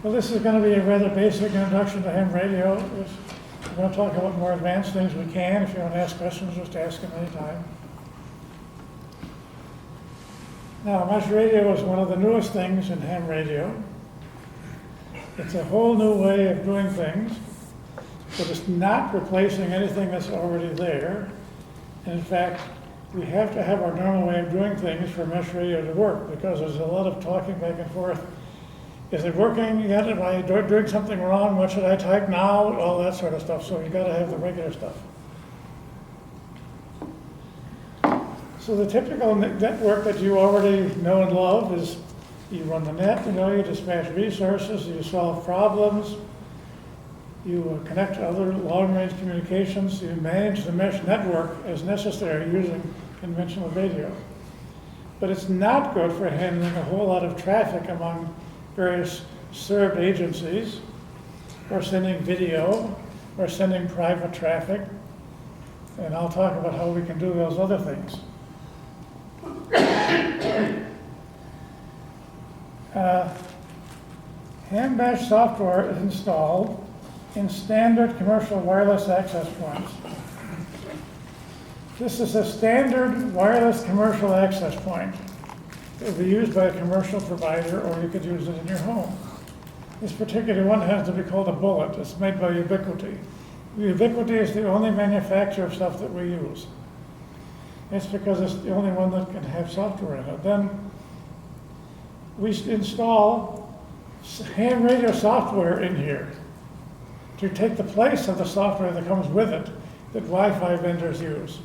Well, this is going to be a rather basic introduction to ham radio. We're going to talk about more advanced things we can. If you want to ask questions, just ask them anytime. Now, mesh radio is one of the newest things in ham radio. It's a whole new way of doing things, but it's not replacing anything that's already there. And in fact, we have to have our normal way of doing things for mesh radio to work, because there's a lot of talking back and forth. Is it working yet? Am I doing something wrong? What should I type now? All that sort of stuff. So you got to have the regular stuff. So the typical network that you already know and love is you run the net, you dispatch resources, you solve problems, you connect to other long-range communications, you manage the mesh network as necessary using conventional radio. But it's not good for handling a whole lot of traffic among various served agencies, or sending video, or sending private traffic. And I'll talk about how we can do those other things. Ham bash software is installed in standard commercial wireless access points. This is a standard wireless commercial access point. It will be used by a commercial provider, or you could use it in your home. This particular one has to be called a bullet. It's made by Ubiquiti. Ubiquiti is the only manufacturer of stuff that we use. It's because it's the only one that can have software in it. Then we install ham radio software in here to take the place of the software that comes with it that Wi-Fi vendors use.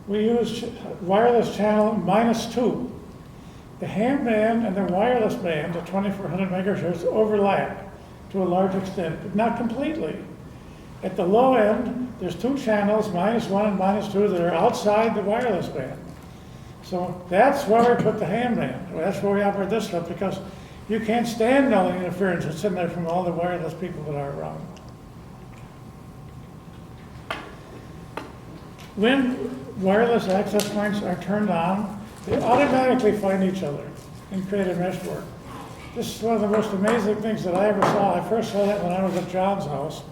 We use wireless channel -2. The ham band and the wireless band at 2400 megahertz overlap to a large extent, but not completely. At the low end, there's two channels, -1 and -2, that are outside the wireless band. So that's where we put the ham band. That's where we operate this stuff, because you can't stand all the interference that's in there from all the wireless people that are around. When wireless access points are turned on, they automatically find each other and create a mesh work. This is one of the most amazing things that I ever saw. I first saw that when I was at John's house,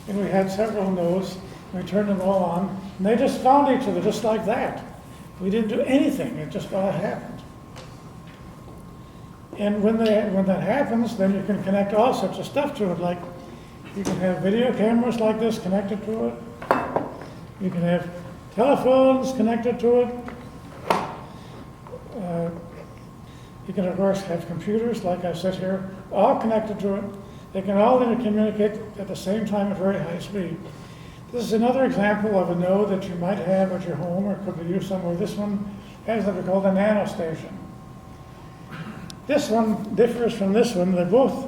and we had several nodes. We turned them all on, and they just found each other just like that. We didn't do anything, it just all happened. And when that happens, then you can connect all sorts of stuff to it, like you can have video cameras like this connected to it. You can have telephones connected to it. You can, of course, have computers, like I said here, all connected to it. They can all intercommunicate at the same time at very high speed. This is another example of a node that you might have at your home or could be used somewhere. This one has what we call the nano station. This one differs from this one. They're both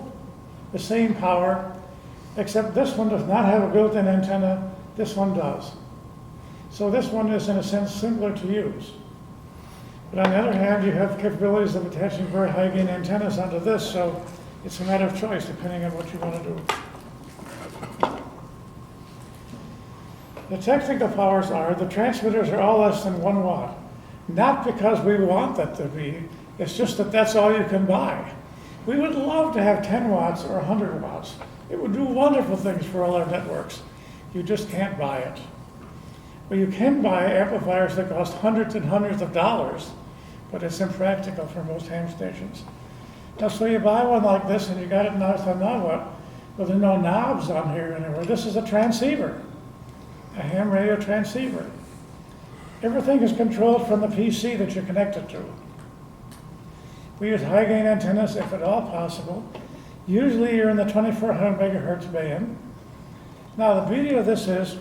the same power, except this one does not have a built-in antenna. This one does. So this one is, in a sense, simpler to use. But on the other hand, you have capabilities of attaching very high-gain antennas onto this, so it's a matter of choice depending on what you want to do. The technical powers are the transmitters are all less than 1 watt. Not because we want that to be, it's just that that's all you can buy. We would love to have 10 watts or 100 watts. It would do wonderful things for all our networks. You just can't buy it. But you can buy amplifiers that cost hundreds and hundreds of dollars, but it's impractical for most ham stations. Now, so you buy one like this and you got it now, so now what? Well, there are no knobs on here anywhere. This is a transceiver, a ham radio transceiver. Everything is controlled from the PC that you're connected to. We use high gain antennas if at all possible. Usually you're in the 2400 megahertz band. Now, the beauty of this is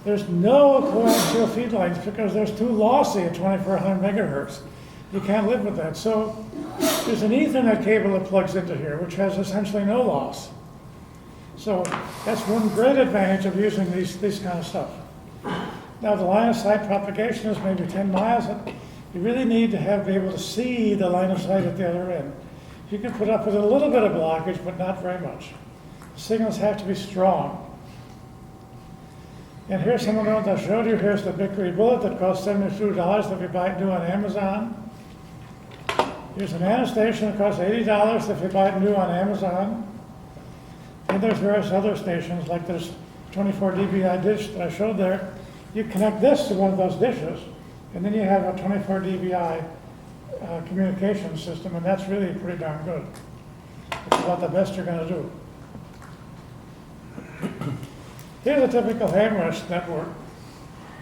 there's no coaxial feed lines because there's too lossy at 2400 megahertz. You can't live with that. So there's an Ethernet cable that plugs into here, which has essentially no loss. So that's one great advantage of using this kind of stuff. Now, the line of sight propagation is maybe 10 miles. You really need to be able to see the line of sight at the other end. You can put up with a little bit of blockage, but not very much. The signals have to be strong. And here's some of the ones I showed you. Here's the Bickery bullet that costs $72 that we buy new on Amazon. Here's an antenna station that costs $80 if you buy it new on Amazon. And there's various other stations, like this 24 dBi dish that I showed there. You connect this to one of those dishes, and then you have a 24 dBi communication system, and that's really pretty darn good. It's about the best you're going to do. Here's a typical ham rest network,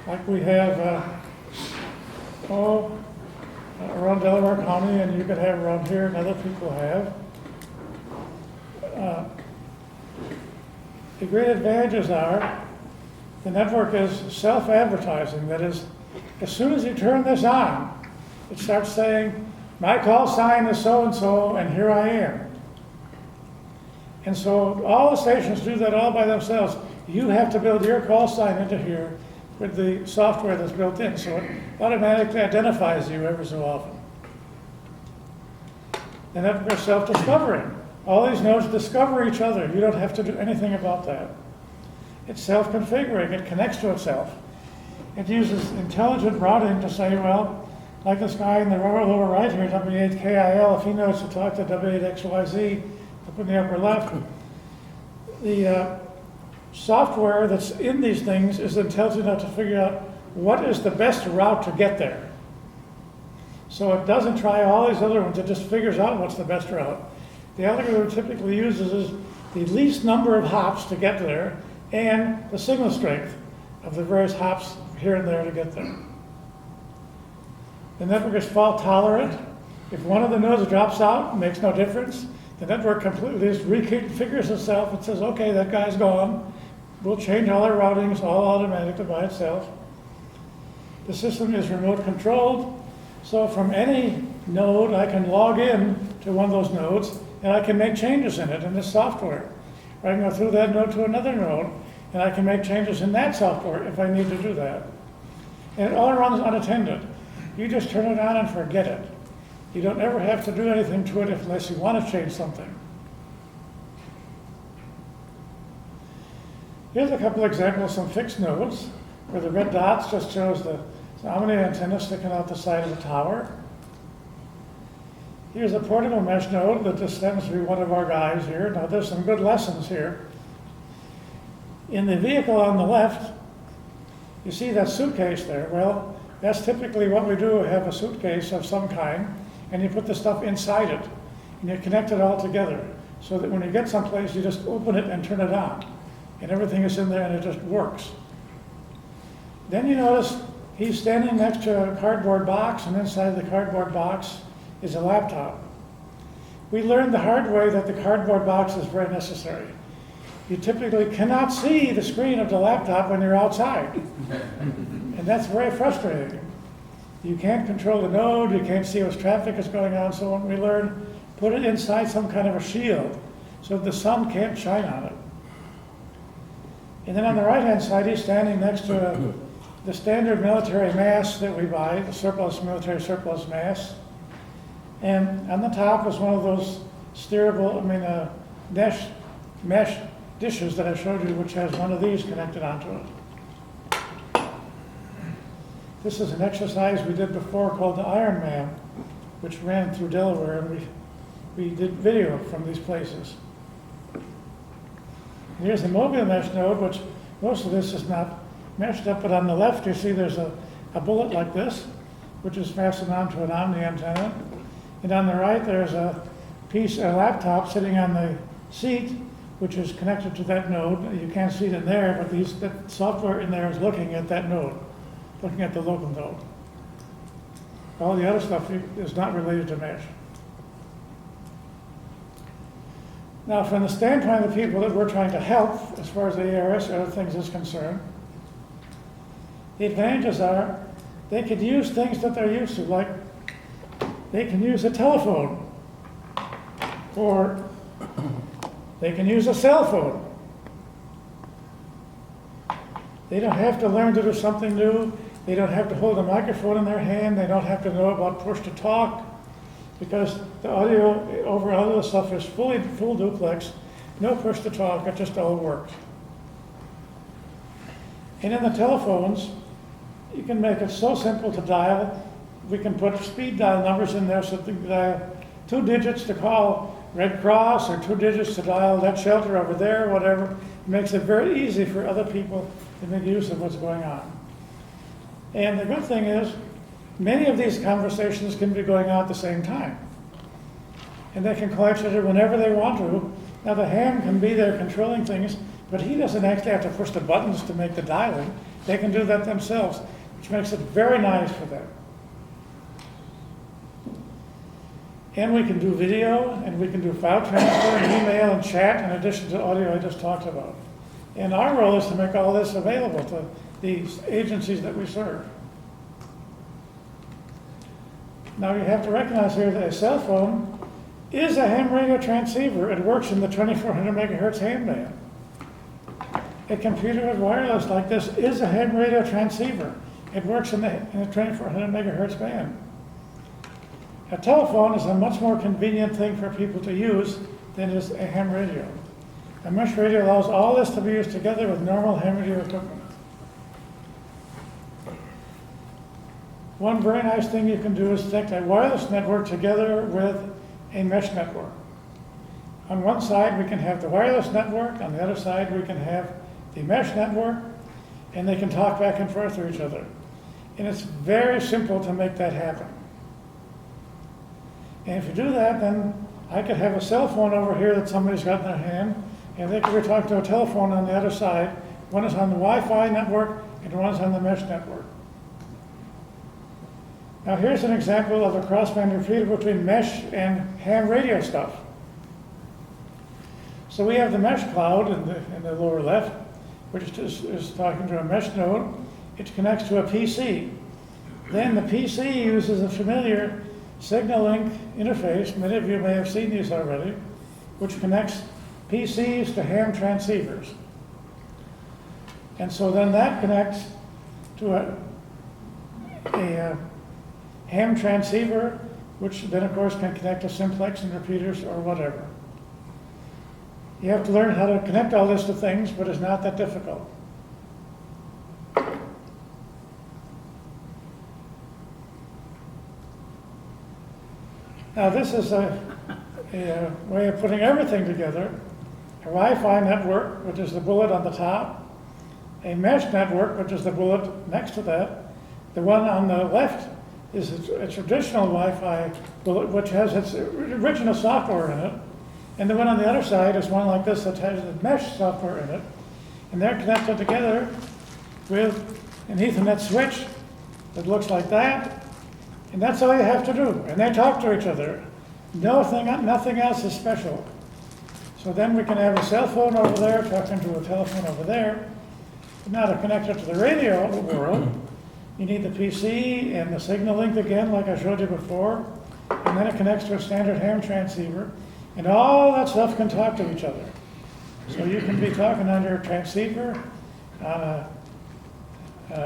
like we have around Delaware County, and you could have around here, and other people have. The great advantages are the network is self-advertising. That is, as soon as you turn this on, it starts saying, my call sign is so-and-so, and here I am. And so all the stations do that all by themselves. You have to build your call sign into here with the software that's built in, so it automatically identifies you every so often. The network is self-discovering. All these nodes discover each other. You don't have to do anything about that. It's self-configuring. It connects to itself. It uses intelligent routing to say, well, like this guy in the lower right here, W8KIL, if he knows to talk to W8XYZ up in the upper left, the software that's in these things is intelligent enough to figure out what is the best route to get there. So it doesn't try all these other ones. It just figures out what's the best route. The algorithm typically uses is the least number of hops to get there and the signal strength of the various hops here and there to get there. The network is fault tolerant. If one of the nodes drops out, it makes no difference. The network completely just reconfigures itself and says, okay, that guy's gone. We'll change all our routings all automatically by itself. The system is remote controlled. So from any node, I can log in to one of those nodes and I can make changes in it in this software. Or I can go through that node to another node and I can make changes in that software if I need to do that. And it all runs unattended. You just turn it on and forget it. You don't ever have to do anything to it unless you want to change something. Here's a couple examples of some fixed nodes where the red dots just shows how many antennas sticking out the side of the tower. Here's a portable mesh node that just happens to be one of our guys here. Now there's some good lessons here. In the vehicle on the left, you see that suitcase there. Well, that's typically what we do, have a suitcase of some kind, and you put the stuff inside it, and you connect it all together, so that when you get someplace, you just open it and turn it on, and everything is in there and it just works. Then you notice he's standing next to a cardboard box, and inside the cardboard box is a laptop. We learned the hard way that the cardboard box is very necessary. You typically cannot see the screen of the laptop when you're outside. And that's very frustrating. You can't control the node, you can't see what traffic is going on, so when we learn, put it inside some kind of a shield so the sun can't shine on it. And then on the right-hand side, he's standing next to the standard military mask that we buy, the military surplus mask. And on the top is one of those steerable, mesh dishes that I showed you, which has one of these connected onto it. This is an exercise we did before called the Iron Man, which ran through Delaware, and we did video from these places. And here's the mobile mesh node, which most of this is not meshed up, but on the left you see there's a bullet like this, which is fastened onto an Omni antenna. And on the right there's a laptop sitting on the seat, which is connected to that node. You can't see it in there, but the software in there is looking at that node, looking at the local node. All the other stuff is not related to mesh. Now, from the standpoint of the people that we're trying to help, as far as the ARS or other things is concerned, the advantages are they could use things that they're used to, like they can use a telephone, or they can use a cell phone. They don't have to learn to do something new. They don't have to hold a microphone in their hand. They don't have to know about push to talk, because the audio over other stuff is full duplex, no push to talk, it just all works. And in the telephones, you can make it so simple to dial. we can put speed dial numbers in there so that dial 2 digits to call Red Cross or 2 digits to dial that shelter over there, whatever. It makes it very easy for other people to make use of what's going on. And the good thing is, many of these conversations can be going on at the same time. And they can call each other whenever they want to. Now the ham can be there controlling things, but he doesn't actually have to push the buttons to make the dialing. They can do that themselves, which makes it very nice for them. And we can do video, and we can do file transfer, and email, and chat, in addition to audio I just talked about. And our role is to make all this available to these agencies that we serve. Now you have to recognize here that a cell phone is a ham radio transceiver. It works in the 2400 megahertz ham band. A computer with wireless like this is a ham radio transceiver. It works in the 2400 megahertz band. A telephone is a much more convenient thing for people to use than is a ham radio. A mesh radio allows all this to be used together with normal ham radio equipment. One very nice thing you can do is connect a wireless network together with a mesh network. On one side we can have the wireless network, on the other side we can have the mesh network, and they can talk back and forth to each other. And it's very simple to make that happen. And if you do that, then I could have a cell phone over here that somebody's got in their hand, and they could be talking to a telephone on the other side. One is on the Wi-Fi network, and one is on the mesh network. Now here's an example of a crossband repeater between mesh and ham radio stuff. So we have the mesh cloud in the lower left, which is talking to a mesh node. It connects to a PC. Then the PC uses a familiar signal link interface, many of you may have seen these already, which connects PCs to ham transceivers. And so then that connects to a ham transceiver, which then of course can connect to simplex and repeaters or whatever. You have to learn how to connect all this to things, but it's not that difficult. Now this is a way of putting everything together. A Wi-Fi network, which is the bullet on the top. A mesh network, which is the bullet next to that. The one on the left is a traditional Wi-Fi bullet, which has its original software in it. And the one on the other side is one like this that has the mesh software in it. And they're connected together with an Ethernet switch that looks like that. And that's all you have to do. And they talk to each other. Nothing else is special. So then we can have a cell phone over there talking to a telephone over there. But now to connect it to the radio world, you need the PC and the signal link again, like I showed you before. And then it connects to a standard ham transceiver. And all that stuff can talk to each other. So you can be talking on your transceiver, on a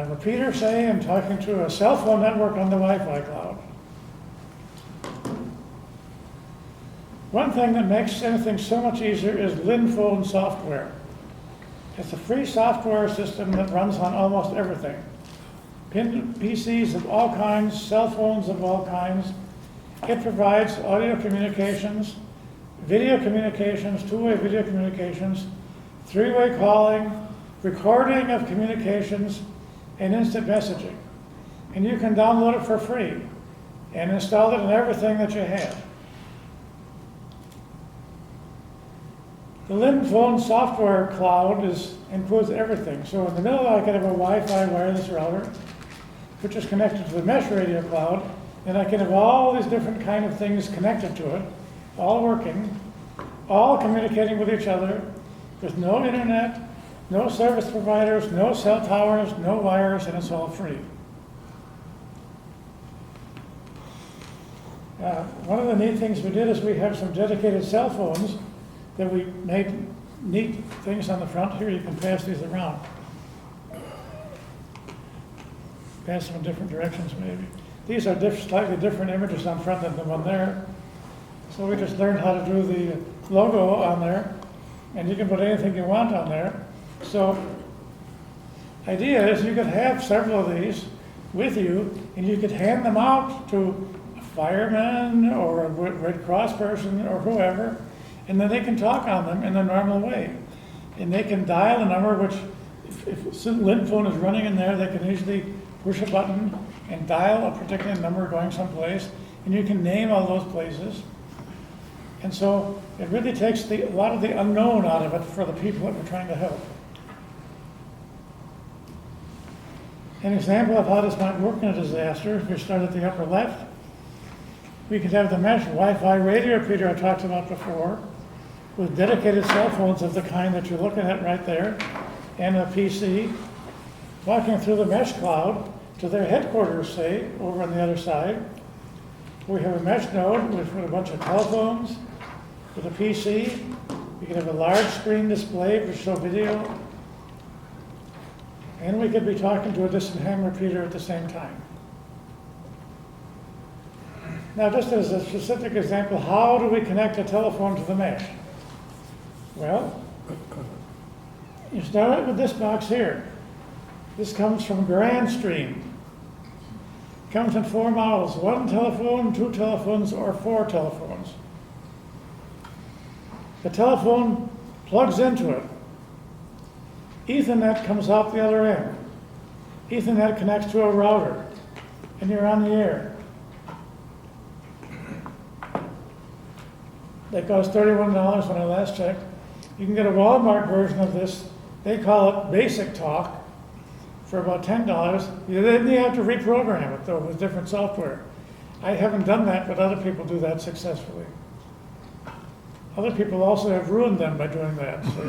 repeater, say, and talking to a cell phone network on the Wi-Fi cloud. One thing that makes anything so much easier is LinPhone software. It's a free software system that runs on almost everything. PCs of all kinds, cell phones of all kinds. It provides audio communications, video communications, two-way video communications, three-way calling, recording of communications, and instant messaging. And you can download it for free and install it in everything that you have. The LinPhone software cloud includes everything. So in the middle I can have a Wi-Fi wireless router, which is connected to the mesh radio cloud, and I can have all these different kind of things connected to it, all working, all communicating with each other, with no internet, no service providers, no cell towers, no wires, and it's all free. One of the neat things we did is we have some dedicated cell phones that we made neat things on the front. Here, you can pass these around. Pass them in different directions, maybe. These are slightly different images on front than the one there. So we just learned how to do the logo on there, and you can put anything you want on there. So idea is you could have several of these, with you, and you could hand them out to a fireman or a Red Cross person or whoever, and then they can talk on them in the normal way. And they can dial a number, which if a limp phone is running in there, they can easily push a button and dial a particular number going someplace, and you can name all those places. And so it really takes a lot of the unknown out of it for the people that we're trying to help. An example of how this might work in a disaster, if we start at the upper left, we could have the mesh Wi-Fi radio repeater I talked about before, with dedicated cell phones of the kind that you're looking at right there, and a PC, talking through the mesh cloud to their headquarters, say, over on the other side. We have a mesh node with a bunch of telephones, with a PC. We could have a large screen display for show video. And we could be talking to a distant ham repeater at the same time. Now, just as a specific example, how do we connect a telephone to the mesh? Well, you start out with this box here. This comes from Grandstream. It comes in 4 models, 1 telephone, 2 telephones, or 4 telephones. The telephone plugs into it. Ethernet comes out the other end. Ethernet connects to a router, and you're on the air. They cost $31 when I last checked. You can get a Walmart version of this. They call it Basic Talk for about $10. Then you have to reprogram it, though, with different software. I haven't done that, but other people do that successfully. Other people also have ruined them by doing that. So.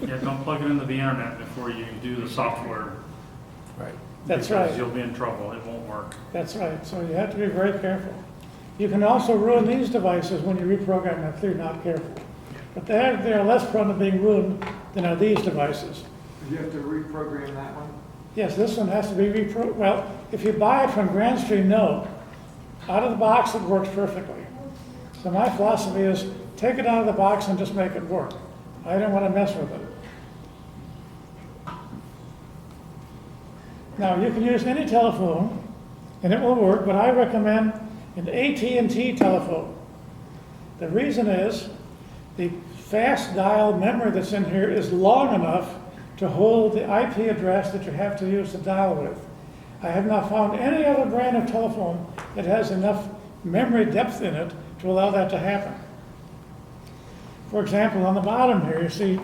Yeah, don't plug it into the internet before you do the software. Right. That's right. You'll be in trouble. It won't work. That's right. So you have to be very careful. You can also ruin these devices when you reprogram them if you're not careful. But they are less prone to being ruined than are these devices. You have to reprogram that one? Yes, this one has to be reprogrammed. Well, if you buy it from Grandstream, no. Out of the box, it works perfectly. So my philosophy is take it out of the box and just make it work. I don't want to mess with it. Now, you can use any telephone, and it will work, but I recommend an AT&T telephone. The reason is the fast dial memory that's in here is long enough to hold the IP address that you have to use to dial with. I have not found any other brand of telephone that has enough memory depth in it to allow that to happen. For example, on the bottom here, you see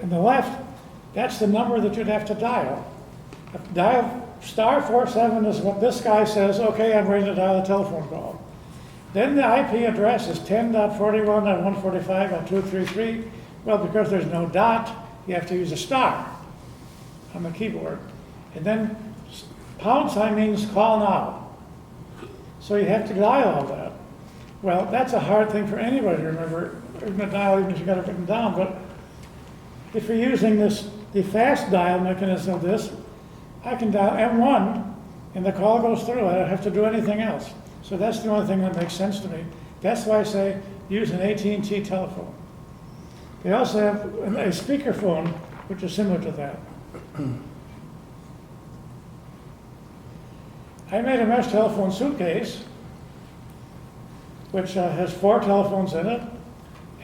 on the left, that's the number that you'd have to dial. Dial *47 is what this guy says, okay, I'm ready to dial a telephone call. Then the IP address is 10.41.145.233. Well, because there's no dot, you have to use a star on the keyboard. And then # means call now. So you have to dial all that. Well, that's a hard thing for anybody to remember, even to dial, even if you got it written down. But if you're using the fast dial mechanism of this, I can dial M1 and the call goes through. I don't have to do anything else. So that's the only thing that makes sense to me. That's why I say use an AT&T telephone. They also have a speakerphone, which is similar to that. I made a mesh telephone suitcase, which has 4 telephones in it,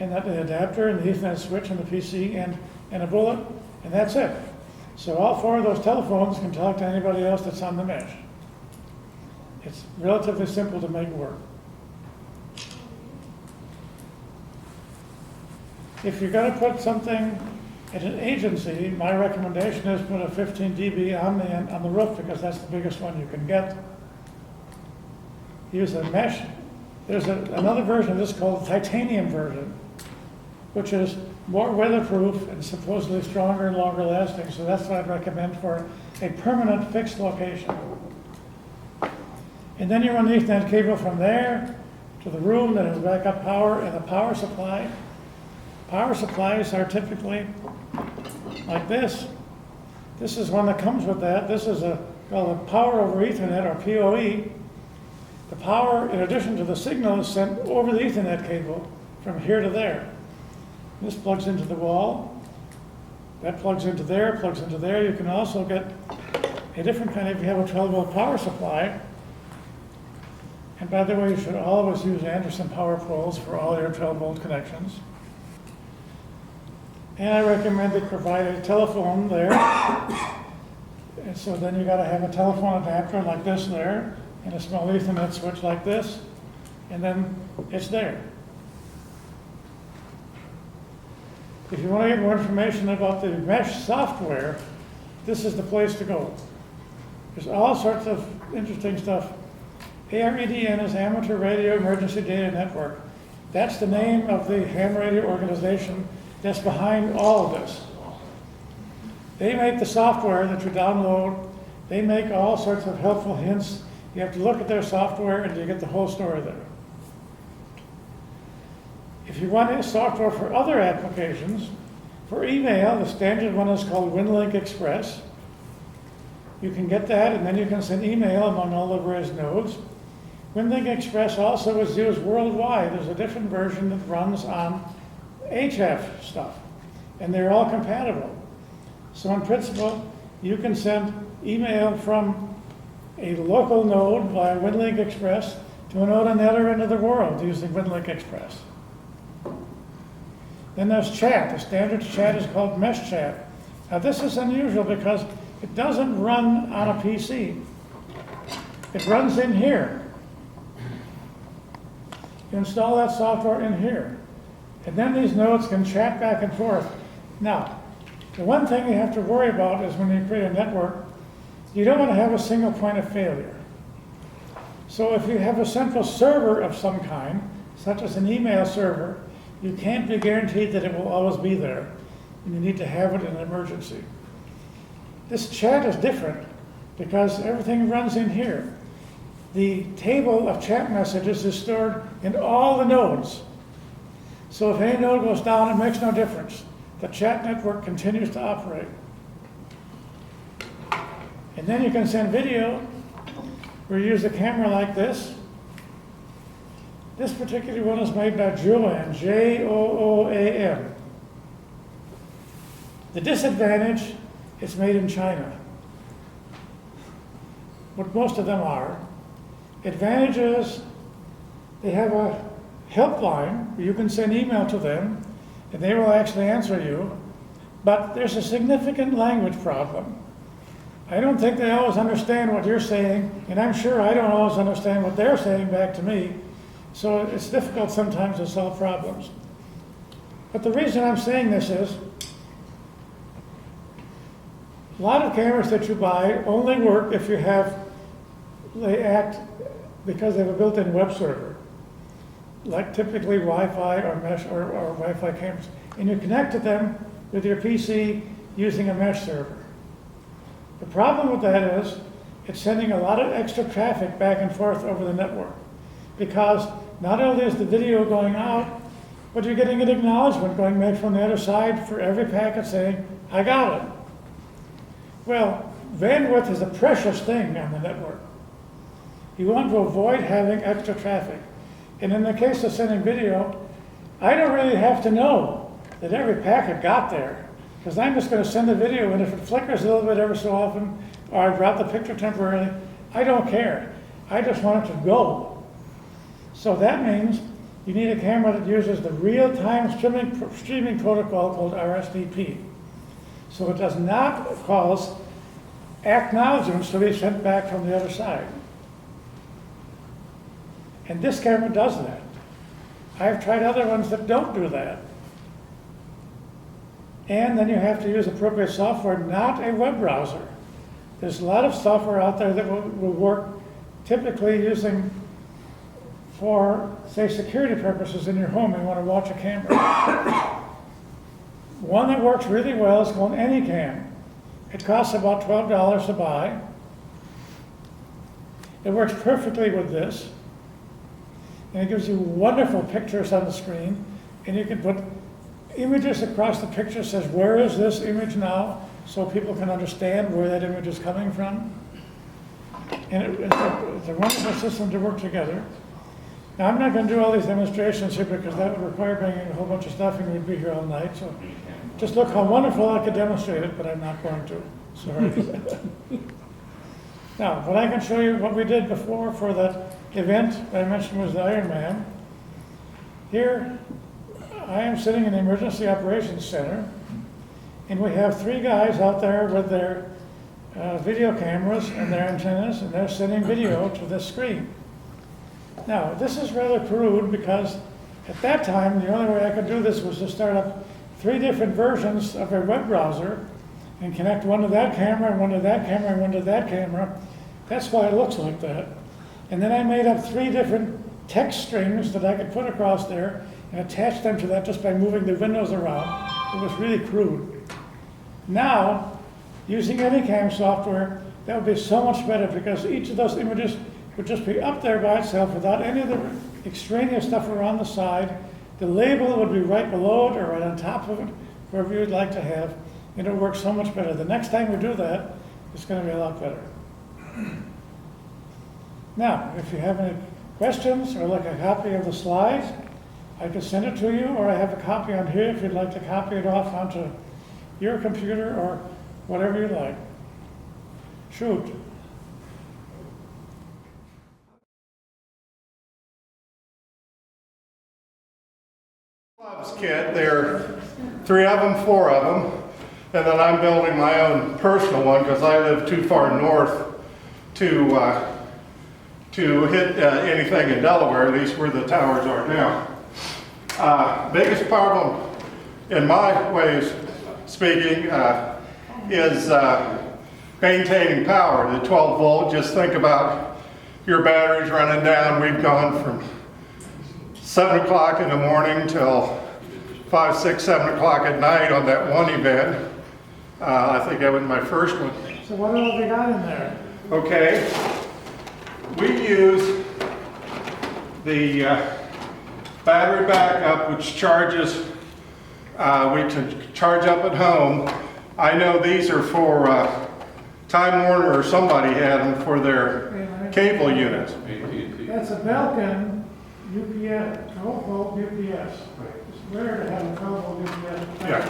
and the adapter, and the Ethernet switch, and the PC, and a bullet, and that's it. So all 4 of those telephones can talk to anybody else that's on the mesh. It's relatively simple to make work. If you're going to put something at an agency, my recommendation is put a 15 dB on the roof, because that's the biggest one you can get. Use a mesh. There's another version of this called the titanium version, which is more weatherproof and supposedly stronger and longer lasting. So that's what I'd recommend for a permanent fixed location. And then you run the Ethernet cable from there to the room that has backup power and a power supply. Power supplies are typically like this. This is one that comes with that. This is called a power over Ethernet, or PoE. The power, in addition to the signal, is sent over the Ethernet cable from here to there. This plugs into the wall. That plugs into there, plugs into there. You can also get a different kind if you have a 12-volt power supply. And by the way, you should always use Anderson power poles for all your 12-volt connections. And I recommend they provide a telephone there. And so then you gotta have a telephone adapter like this there, and a small Ethernet switch like this, and then it's there. If you want to get more information about the mesh software, this is the place to go. There's all sorts of interesting stuff. AREDN is Amateur Radio Emergency Data Network. That's the name of the ham radio organization that's behind all of this. They make the software that you download. They make all sorts of helpful hints. You have to look at their software and you get the whole story there. If you want software for other applications, for email, the standard one is called WinLink Express. You can get that, and then you can send email among all the various nodes. WinLink Express also is used worldwide. There's a different version that runs on HF stuff, and they're all compatible. So in principle, you can send email from a local node via WinLink Express to a node on the other end of the world using WinLink Express. Then there's chat. The standard chat is called Mesh Chat. Now this is unusual because it doesn't run on a PC. It runs in here. You install that software in here. And then these nodes can chat back and forth. Now, the one thing you have to worry about is when you create a network, you don't want to have a single point of failure. So if you have a central server of some kind, such as an email server, you can't be guaranteed that it will always be there. And you need to have it in an emergency. This chat is different because everything runs in here. The table of chat messages is stored in all the nodes. So if any node goes down, it makes no difference. The chat network continues to operate. And then you can send video. We use a camera like this. This particular one is made by Jooan, Jooan. The disadvantage, it's made in China. What most of them are. Advantage is they have a helpline where you can send email to them and they will actually answer you. But there's a significant language problem. I don't think they always understand what you're saying, and I'm sure I don't always understand what they're saying back to me. So it's difficult sometimes to solve problems. But the reason I'm saying this is, a lot of cameras that you buy only work if they act because they have a built-in web server, like typically Wi-Fi or mesh or Wi-Fi cameras. And you connect to them with your PC using a mesh server. The problem with that is it's sending a lot of extra traffic back and forth over the network, because not only is the video going out, but you're getting an acknowledgement going back from the other side for every packet saying, I got it. Well, bandwidth is a precious thing on the network. You want to avoid having extra traffic. And in the case of sending video, I don't really have to know that every packet got there, because I'm just going to send the video, and if it flickers a little bit every so often, or I drop the picture temporarily, I don't care. I just want it to go. So that means you need a camera that uses the real-time streaming protocol called RSDP. So it does not cause acknowledgements to be sent back from the other side. And this camera does that. I've tried other ones that don't do that. And then you have to use appropriate software, not a web browser. There's a lot of software out there that will work typically using for, say, security purposes in your home. You want to watch a camera. One that works really well is called Anycam. It costs about $12 to buy. It works perfectly with this. And it gives you wonderful pictures on the screen. And you can put images across the picture, says, where is this image now? So people can understand where that image is coming from. And it's a wonderful system to work together. Now, I'm not going to do all these demonstrations here because that would require bringing a whole bunch of stuff and we'd be here all night. So just look how wonderful I could demonstrate it, but I'm not going to. Sorry. Now, what I can show you, what we did before for that event I mentioned was the Iron Man. Here, I am sitting in the Emergency Operations Center, and we have 3 guys out there with their video cameras and their antennas, and they're sending video to this screen. Now, this is rather crude because at that time, the only way I could do this was to start up 3 different versions of a web browser and connect one to that camera, and one to that camera, and one to that camera. That's why it looks like that. And then I made up 3 different text strings that I could put across there and attach them to that just by moving the windows around. It was really crude. Now, using Anycam software, that would be so much better because each of those images would just be up there by itself without any of the extraneous stuff around the side. The label would be right below it or right on top of it, wherever you would like to have. And it works so much better. The next time we do that, it's going to be a lot better. Now, if you have any questions or like a copy of the slides, I can send it to you, or I have a copy on here if you'd like to copy it off onto your computer or whatever you like. Shoot. Clubs kit, there are 3 of them, 4 of them, and then I'm building my own personal one because I live too far north to hit anything in Delaware, at least where the towers are now. Biggest problem, in my ways speaking, is maintaining power. The 12 volt, just think about your batteries running down. We've gone from 7 o'clock in the morning till 5, 6, 7 o'clock at night on that one event. I think that was my first one. So what all have we got in there? Okay, we use the battery backup, which charges, we can charge up at home. I know these are for Time Warner, or somebody had them for their cable units. That's a Belkin UPS, 12 volt UPS. It's rare to have a 12 volt UPS. Yeah.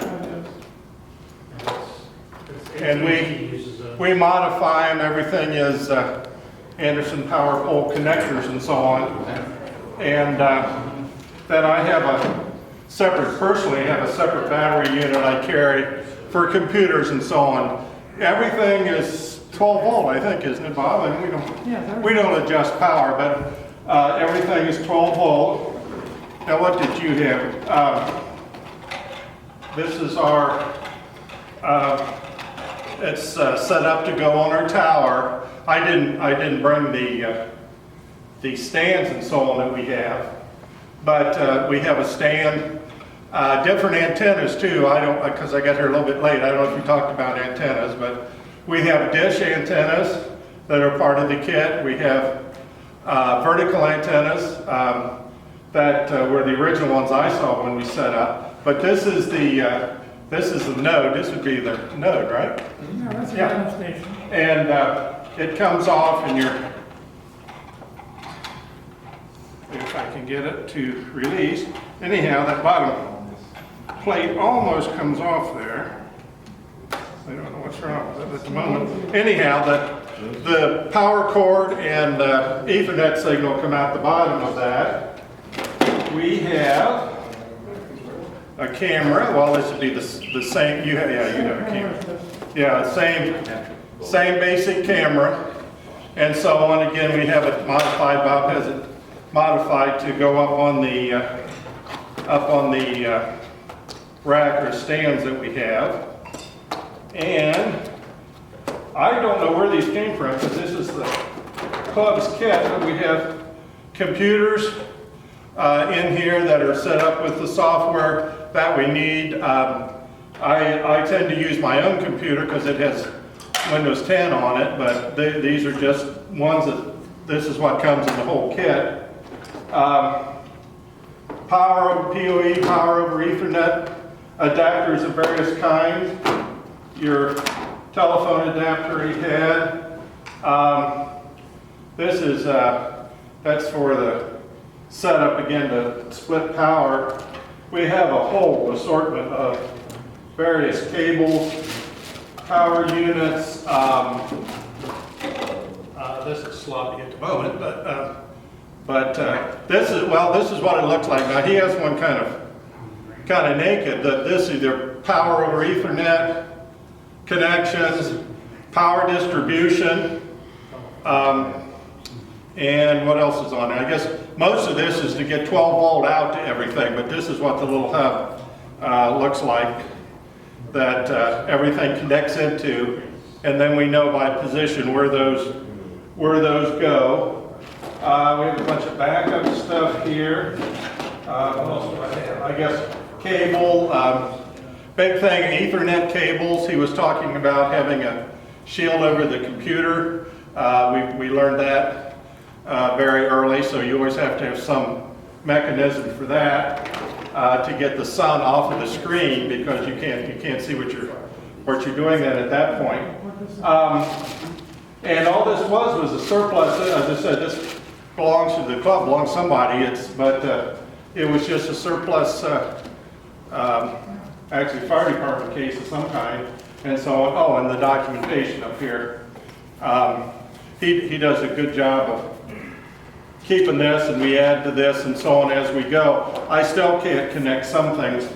And we modify them. Everything is Anderson power pole connectors and so on. And then I have a separate, personally, I have a separate battery unit I carry for computers and so on. Everything is 12 volt, I think, isn't it, Bob? And we don't adjust power, but everything is 12 volt. Now, what did you have? This is our, it's set up to go on our tower. I didn't bring the stands and so on that we have, but we have a stand. Different antennas too. I don't, because I got here a little bit late. I don't know if you talked about antennas, but we have dish antennas that are part of the kit. We have vertical antennas that were the original ones I saw when we set up. But this is the node. This would be the node, right? No, that's a Yeah. ground station. And it comes off, and if I can get it to release. Anyhow, that bottom plate almost comes off there. I don't know what's wrong with it at the moment. Anyhow, the power cord and Ethernet signal come out the bottom of that. We have a camera. Well, this would be the same. You have a camera. Yeah, same basic camera, and so on. Again, we have it modified. Bob has it modified to go up on the rack or stands that we have. And I don't know where these came from because this is the club's kit, but we have computers in here that are set up with the software that we need. I tend to use my own computer because it has Windows 10 on it, but these are just ones that, this is what comes in the whole kit. Power over PoE, power over Ethernet, adapters of various kinds, your telephone adapter he had. This is, that's for the setup again to split power. We have a whole assortment of various cables, power units, This is sloppy at the moment, but this is what it looks like. Now he has one kind of naked. That this either power over Ethernet connections, power distribution, and what else is on there? I guess most of this is to get 12 volt out to everything, but this is what the little hub looks like that everything connects into, and then we know by position where those go. We have a bunch of backup stuff here. What else do I have? I guess cable. Big thing, Ethernet cables. He was talking about having a shield over the computer. We learned that very early, so you always have to have some mechanism for that to get the sun off of the screen, because you can't see what you're doing then at that point. And all this was a surplus. As I said, this belongs to the club, belongs to somebody. But it was just a surplus. Actually, fire department case of some kind, and so on. Oh, and the documentation up here. He does a good job of keeping this, and we add to this, and so on as we go. I still can't connect some things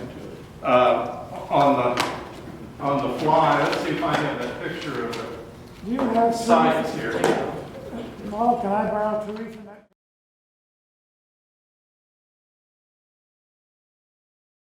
on the fly. Let's see if I have that picture of the You have science here. Paul, can I borrow 2 Ethernet?